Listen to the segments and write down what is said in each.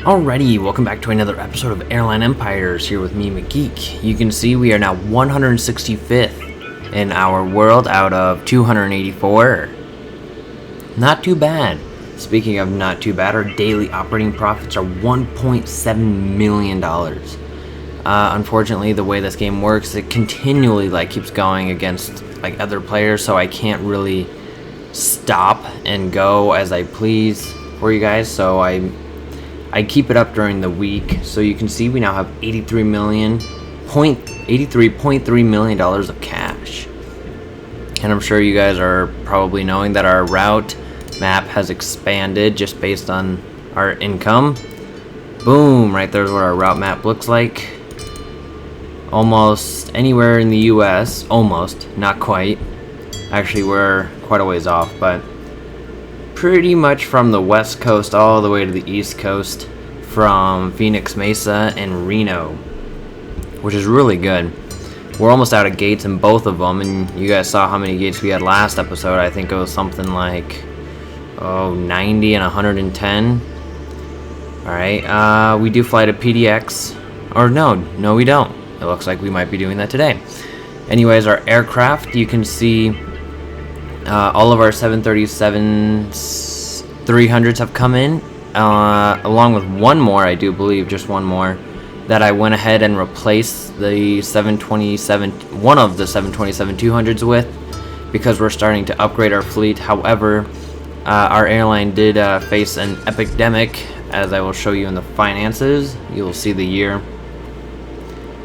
Alrighty, welcome back to another episode of Airline Empires here with me, McGeek. You can see we are now 165th in our world out of 284. Not too bad. Speaking of not too bad, our daily operating profits are $1.7 million. Unfortunately, the way this game works, it continually keeps going against other players, so I can't really stop and go as I please for you guys. So I keep it up during the week, so you can see we now have $83.3 million of cash. And I'm sure you guys are probably knowing that our route map has expanded just based on our income. Boom, right there's what our route map looks like. Almost anywhere in the US, almost, not quite. Actually, we're quite a ways off, but pretty much from the west coast all the way to the east coast, from Phoenix Mesa and Reno, which is really good. We're almost out of gates in both of them, and you guys saw how many gates we had last episode. I think it was something like 90 and 110. Alright, we do fly to PDX, or no we don't. It looks like we might be doing that today. Anyways, our aircraft, you can see all of our 737-300s have come in, along with one more, I do believe, just one more, that I went ahead and replaced the 727, one of the 727-200s with, because we're starting to upgrade our fleet. However, our airline did face an epidemic, as I will show you in the finances. You will see the year.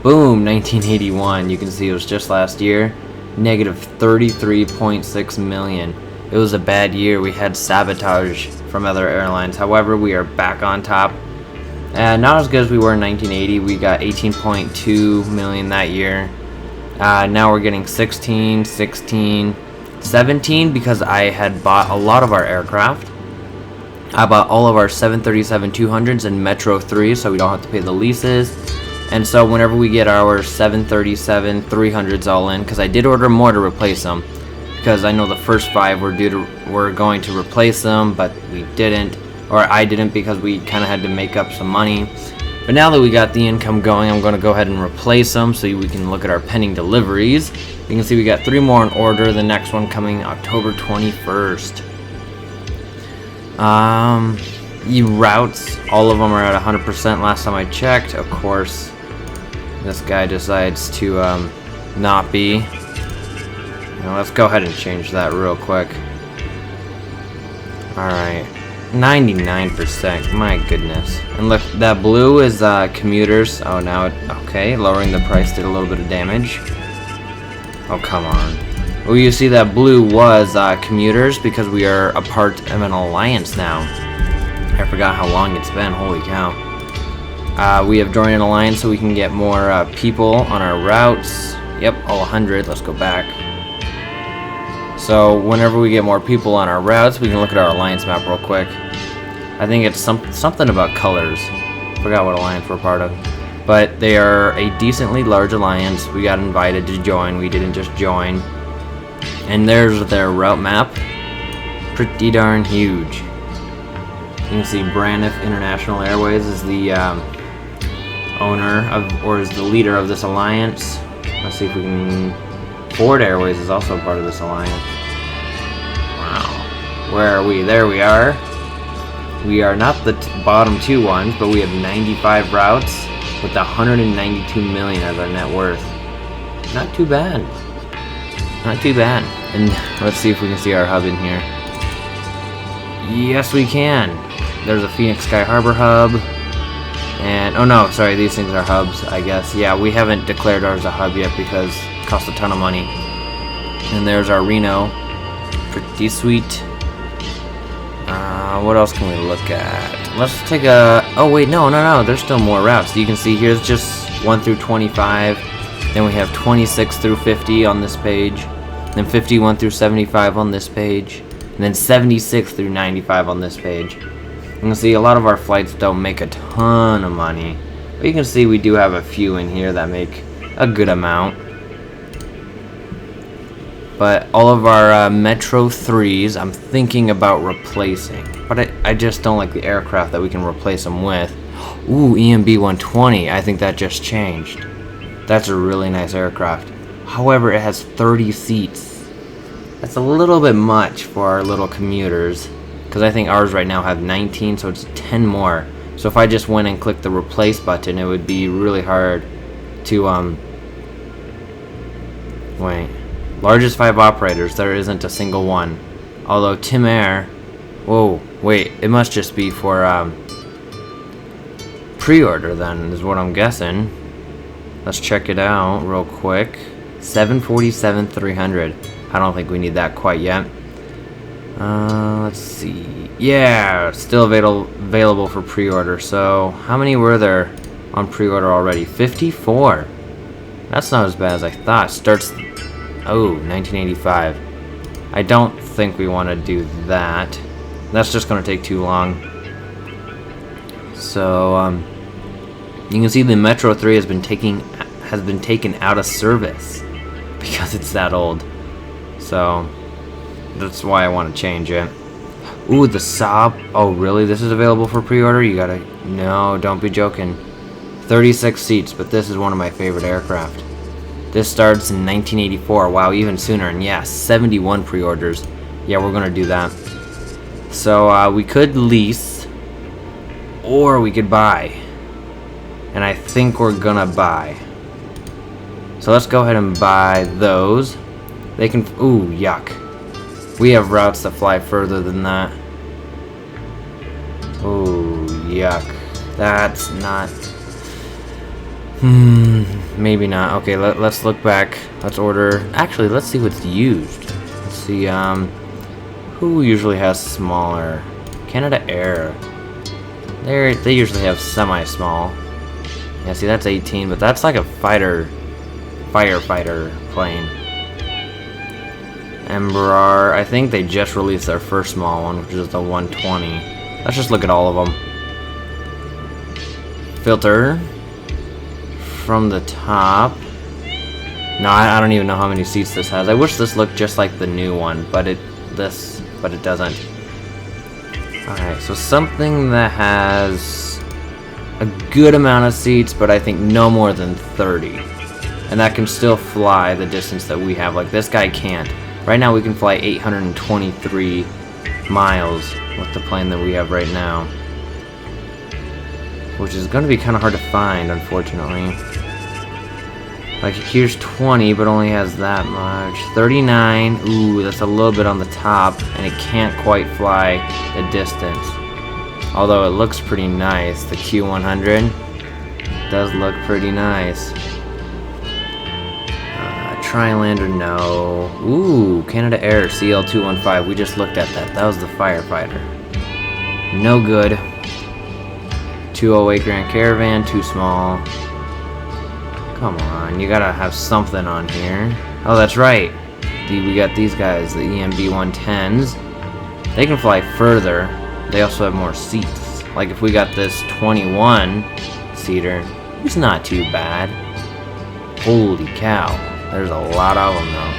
Boom, 1981. You can see it was just last year. Negative 33.6 million. It was a bad year. We had sabotage from other airlines. However, we are back on top. Not as good as we were in 1980. We got 18.2 million that year. Now we're getting 16, 16, 17 because I had bought a lot of our aircraft. I bought all of our 737-200s and Metro 3, so we don't have to pay the leases. And so whenever we get our 737-300s all in, because I did order more to replace them, because I know the first 5 were going to replace them, but we didn't, or I didn't, because we kind of had to make up some money. But now that we got the income going, I'm going to go ahead and replace them so we can look at our pending deliveries. You can see we got 3 more in order, the next one coming October 21st. Routes, all of them are at 100% last time I checked. Of course, this guy decides to not be. Now let's go ahead and change that real quick. Alright, 99%, my goodness. And look, that blue is commuters. Oh, now okay, lowering the price did a little bit of damage. Oh, come on. Well, you see that blue was commuters because we are a part of an alliance now. I forgot how long it's been, holy cow. We have joined an alliance so we can get more people on our routes. Yep, all 100, let's go back. So whenever we get more people on our routes, we can look at our alliance map real quick. I think it's something about colors. Forgot what alliance we're part of. But they are a decently large alliance. We got invited to join, we didn't just join. And there's their route map. Pretty darn huge. You can see Braniff International Airways is the owner of, or is the leader of this alliance. Let's see if we can. Ford Airways is also part of this alliance. Wow. Where are we? There we are. We are not the bottom 2 ones, but we have 95 routes with 192 million as our net worth. Not too bad. Not too bad. And let's see if we can see our hub in here. Yes, we can. There's a Phoenix Sky Harbor hub. And, oh no, sorry, these things are hubs, I guess. Yeah, we haven't declared ours a hub yet because it costs a ton of money. And there's our Reno. Pretty sweet. What else can we look at? Let's take a... Oh, wait, no, there's still more routes. You can see here's just 1 through 25. Then we have 26 through 50 on this page. Then 51 through 75 on this page. And then 76 through 95 on this page. You can see a lot of our flights don't make a ton of money. But you can see we do have a few in here that make a good amount. But all of our Metro 3s I'm thinking about replacing. But I just don't like the aircraft that we can replace them with. Ooh, EMB 120. I think that just changed. That's a really nice aircraft. However, it has 30 seats. That's a little bit much for our little commuters, because I think ours right now have 19, so it's 10 more. So if I just went and clicked the replace button, it would be really hard to wait. Largest 5 operators, there isn't a single one. Although Tim Air, whoa, wait, it must just be for pre-order then, is what I'm guessing. Let's check it out real quick. 747-300. I don't think we need that quite yet. Let's see. Yeah, still available for pre-order. So how many were there on pre-order already? 54. That's not as bad as I thought. Starts, oh, 1985. I don't think we want to do that. That's just going to take too long. So you can see the Metro 3 has been taken out of service because it's that old. So that's why I want to change it. Ooh, the Saab. Oh, really? This is available for pre-order? You gotta... No, don't be joking. 36 seats, but this is one of my favorite aircraft. This starts in 1984. Wow, even sooner. And yeah, 71 pre-orders. Yeah, we're gonna do that. So we could lease, or we could buy. And I think we're gonna buy. So let's go ahead and buy those. They can... Ooh, yuck. We have routes that fly further than that. Ooh, yuck. That's not... maybe not. Okay, let's look back. Let's order... Actually, let's see what's used. Let's see, who usually has smaller? Canada Air. They usually have semi-small. Yeah, see, that's 18, but that's like a firefighter plane. Embraer, I think they just released their first small one, which is the 120. Let's just look at all of them. Filter from the top. No, I don't even know how many seats this has. I wish this looked just like the new one, but it doesn't. Alright, so something that has a good amount of seats, but I think no more than 30. And that can still fly the distance that we have. Like, this guy can't. Right now we can fly 823 miles with the plane that we have right now, which is going to be kind of hard to find, unfortunately. Like, here's 20, but only has that much. 39, ooh, that's a little bit on the top, and it can't quite fly the distance. Although it looks pretty nice. The Q100 does look pretty nice. Trilander, no. Ooh, Canada Air CL215. We just looked at that. That was the firefighter. No good. 208 Grand Caravan, too small. Come on, you gotta have something on here. Oh, that's right. We got these guys, the EMB 110s. They can fly further. They also have more seats. Like if we got this 21-seater, it's not too bad. Holy cow. There's a lot of them, though.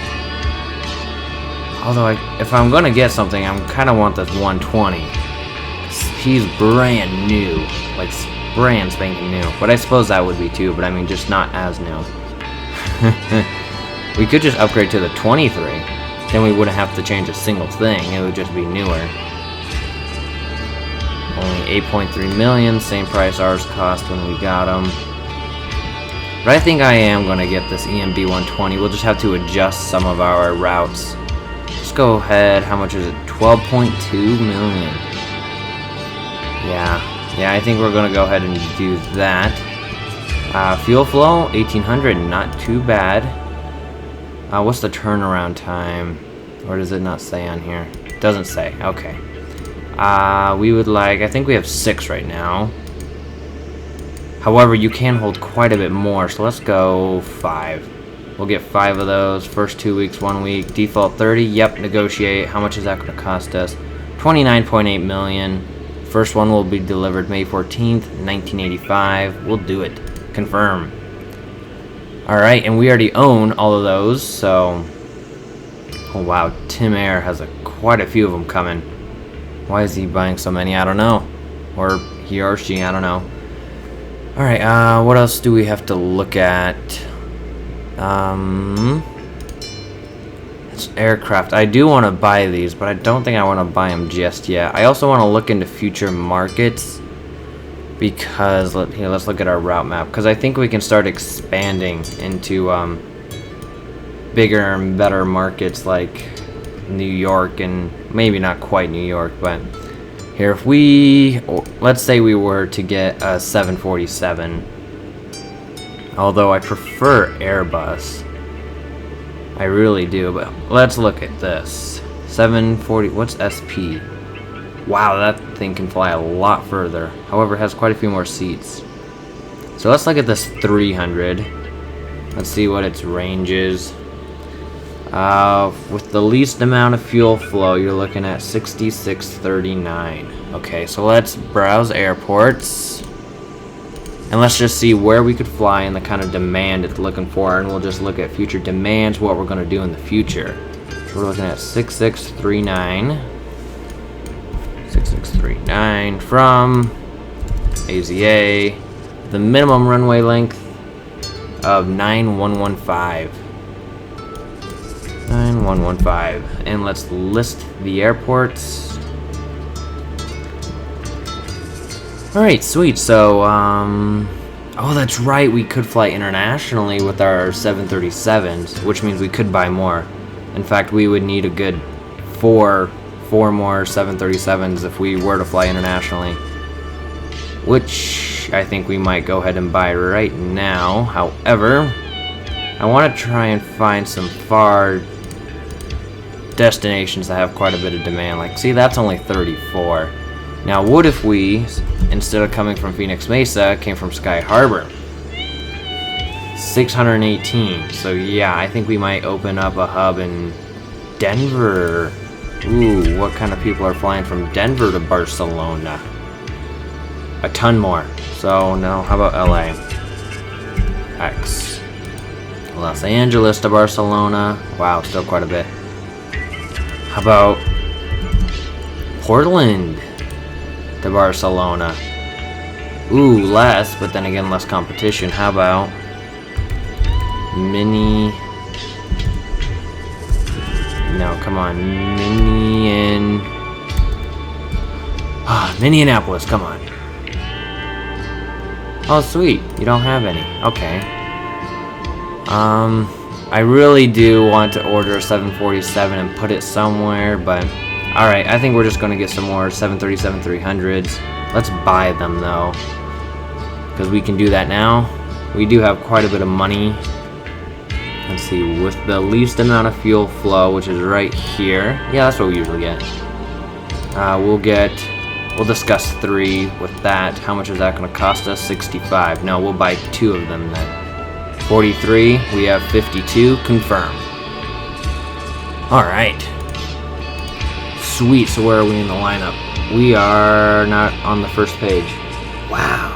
Although, if I'm gonna get something, I kind of want this 120. He's brand new. Like, brand spanking new. But I suppose that would be too, but I mean, just not as new. We could just upgrade to the 23. Then we wouldn't have to change a single thing. It would just be newer. Only 8.3 million, same price ours cost when we got them. But I think I am going to get this EMB 120. We'll just have to adjust some of our routes. Let's go ahead. How much is it? 12.2 million. Yeah, I think we're going to go ahead and do that. Fuel flow, 1800. Not too bad. What's the turnaround time? Or does it not say on here? It doesn't say. Okay. We would like... I think we have 6 right now. However, you can hold quite a bit more, so let's go 5. We'll get 5 of those. First 2 weeks, 1 week. Default 30. Yep, negotiate. How much is that going to cost us? 29.8 million. First one will be delivered May 14th, 1985. We'll do it. Confirm. Alright, and we already own all of those, so... Oh wow, Tim Air has quite a few of them coming. Why is he buying so many? I don't know. Or he or she, I don't know. Alright, what else do we have to look at? It's aircraft. I do want to buy these, but I don't think I want to buy them just yet. I also want to look into future markets because, let's look at our route map, because I think we can start expanding into bigger and better markets like New York, and maybe not quite New York, but here, if we, let's say we were to get a 747, although I prefer Airbus, I really do, but let's look at this. 740, what's SP? Wow, that thing can fly a lot further. However, it has quite a few more seats. So let's look at this 300. Let's see what its range is. With the least amount of fuel flow, you're looking at 6639. Okay, so let's browse airports. And let's just see where we could fly and the kind of demand it's looking for. And we'll just look at future demands, what we're going to do in the future. So we're looking at 6639. 6639 from AZA. The minimum runway length of 9115. 9115. And let's list the airports. Alright, sweet. So, oh, that's right. We could fly internationally with our 737s, which means we could buy more. In fact, we would need a good four more 737s if we were to fly internationally, which I think we might go ahead and buy right now. However, I want to try and find some far destinations that have quite a bit of demand. Like, see, that's only 34. Now, what if we, instead of coming from Phoenix Mesa, came from Sky Harbor? 618. So yeah, I think we might open up a hub in Denver. Ooh, what kind of people are flying from Denver to Barcelona? A ton more. So no, how about LA? X. Los Angeles to Barcelona. Wow, still quite a bit. How about Portland to Barcelona? Ooh, less, but then again, less competition. How about Minneapolis, come on. Oh, sweet. You don't have any. Okay. I really do want to order a 747 and put it somewhere, but alright, I think we're just going to get some more 737-300s. Let's buy them, though, because we can do that now. We do have quite a bit of money. Let's see, with the least amount of fuel flow, which is right here. Yeah, that's what we usually get. We'll discuss 3 with that. How much is that going to cost us? 65. No, we'll buy 2 of them then. 43, we have 52, confirm. Alright. Sweet, so where are we in the lineup? We are not on the first page. Wow.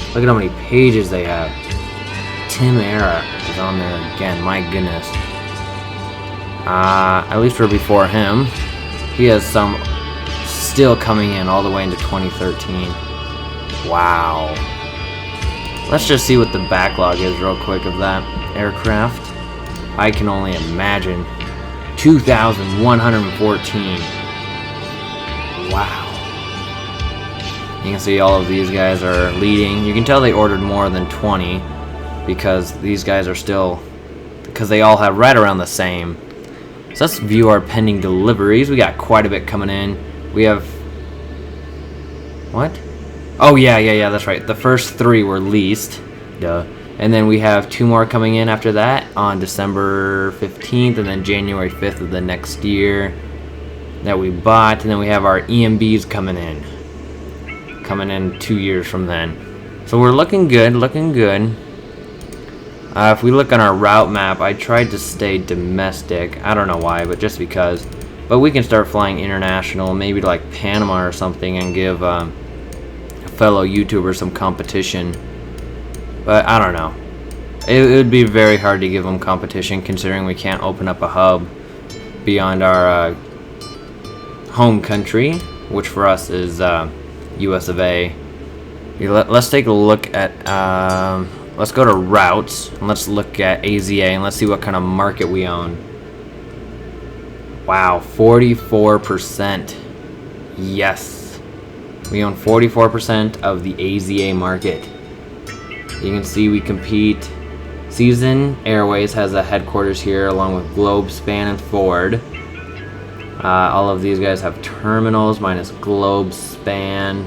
Look at how many pages they have. Tim Era is on there again, my goodness. At least we're before him. He has some still coming in all the way into 2013. Wow. Let's just see what the backlog is real quick of that aircraft. I can only imagine. 2,114. Wow. You can see all of these guys are leading. You can tell they ordered more than 20 because these guys are still, because they all have right around the same. So let's view our pending deliveries. We got quite a bit coming in. We have, what? Oh, yeah, that's right. The first 3 were leased. Duh. And then we have 2 more coming in after that on December 15th and then January 5th of the next year that we bought. And then we have our EMBs coming in 2 years from then. So we're looking good, if we look on our route map, I tried to stay domestic. I don't know why, but just because. But we can start flying international, maybe to like Panama or something, and give a fellow YouTuber some competition. But I don't know. It would be very hard to give them competition, considering we can't open up a hub beyond our home country, which for us is US of A. Let's take a look at, let's go to routes, and let's look at AZA, and let's see what kind of market we own. Wow, 44%. Yes. We own 44% of the AZA market. You can see we compete. Season Airways has a headquarters here, along with Globe, Span, and Ford. All of these guys have terminals, minus Globe, Span,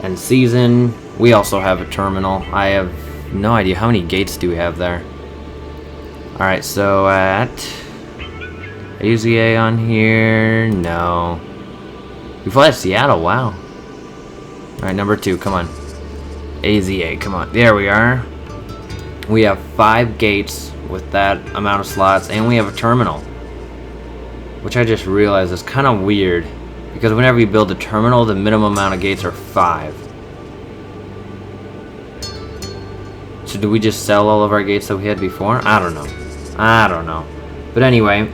and Season. We also have a terminal. I have no idea how many gates do we have there. Alright, so at AZA on here, no. We fly to Seattle, wow. Alright, number 2, come on. AZA, come on. There we are. We have 5 gates with that amount of slots, and we have a terminal. Which I just realized is kind of weird. Because whenever you build a terminal, the minimum amount of gates are 5. So do we just sell all of our gates that we had before? I don't know. But anyway,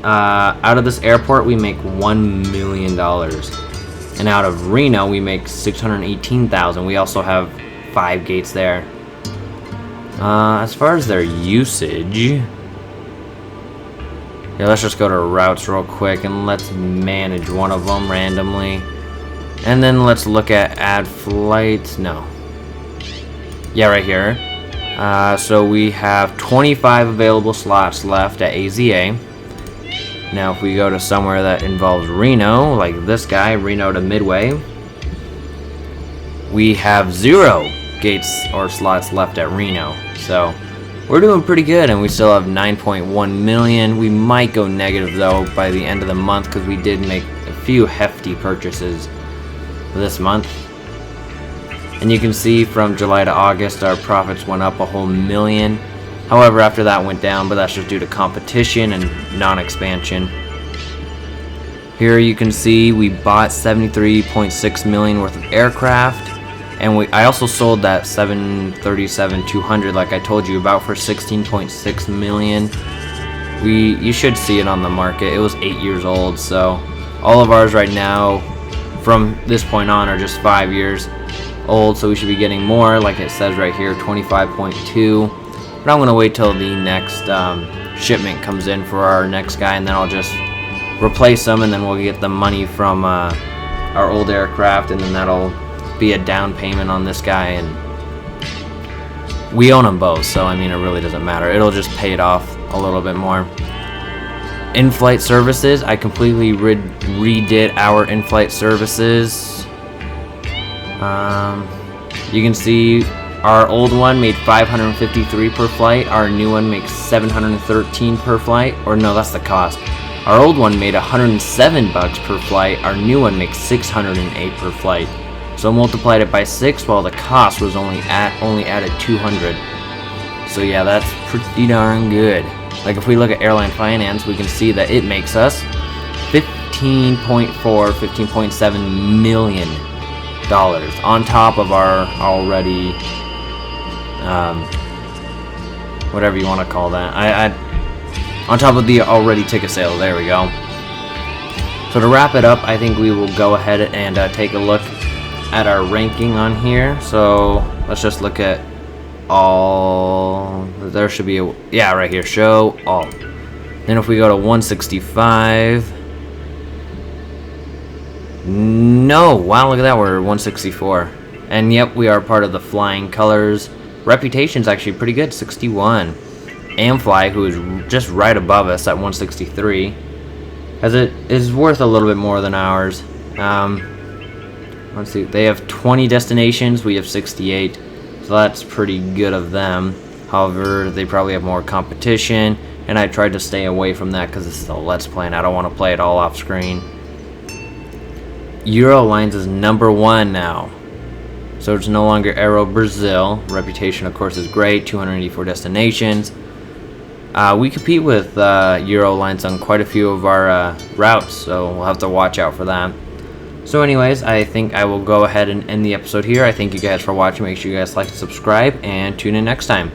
out of this airport, we make $1 million. And out of Reno, we make $618,000. We also have 5 gates there. As far as their usage, yeah, let's just go to routes real quick and let's manage one of them randomly. And then let's look at add flights. No. Yeah, right here. So we have 25 available slots left at AZA. Now if we go to somewhere that involves Reno, like this guy, Reno to Midway, we have 0 gates or slots left at Reno. So we're doing pretty good, and we still have 9.1 million. We might go negative though by the end of the month, because we did make a few hefty purchases this month. And you can see from July to August our profits went up a whole million. However, after that went down, but that's just due to competition and non-expansion. Here you can see we bought 73.6 million worth of aircraft. And I also sold that 737-200 like I told you about for 16.6 million. You should see it on the market. It was 8 years old, so all of ours right now from this point on are just 5 years old, so we should be getting more, like it says right here, 25.2. But I'm gonna wait till the next shipment comes in for our next guy, and then I'll just replace them, and then we'll get the money from our old aircraft, and then that'll be a down payment on this guy. And we own them both, so I mean it really doesn't matter. It'll just pay it off a little bit more. In-flight services, I completely redid our in-flight services. You can see our old one made $553 per flight. Our new one makes $713 per flight. Or no, that's the cost. Our old one made $107 per flight. Our new one makes $608 per flight. So multiplied it by 6, while the cost was only added 200. So yeah, that's pretty darn good. Like if we look at airline finance, we can see that it makes us $15.7 million on top of our already, whatever you want to call that. On top of the already ticket sales. There we go. So to wrap it up, I think we will go ahead and take a look at our ranking on here. So let's just look at all. There should be a, yeah, right here, show all. Then if we go to 165, no, wow, look at that, we're 164. And yep, we are part of the flying colors. Reputation's actually pretty good, 61. Amfly, who is just right above us at 163, is worth a little bit more than ours. Let's see, they have 20 destinations, we have 68, so that's pretty good of them. However, they probably have more competition, and I tried to stay away from that because this is a Let's Play and I don't want to play it all off screen. Eurolines is #1 now, so it's no longer Aero Brazil. Reputation, of course, is great, 284 destinations. We compete with Eurolines on quite a few of our routes, so we'll have to watch out for that. So anyways, I think I will go ahead and end the episode here. I thank you guys for watching. Make sure you guys like and subscribe, and tune in next time.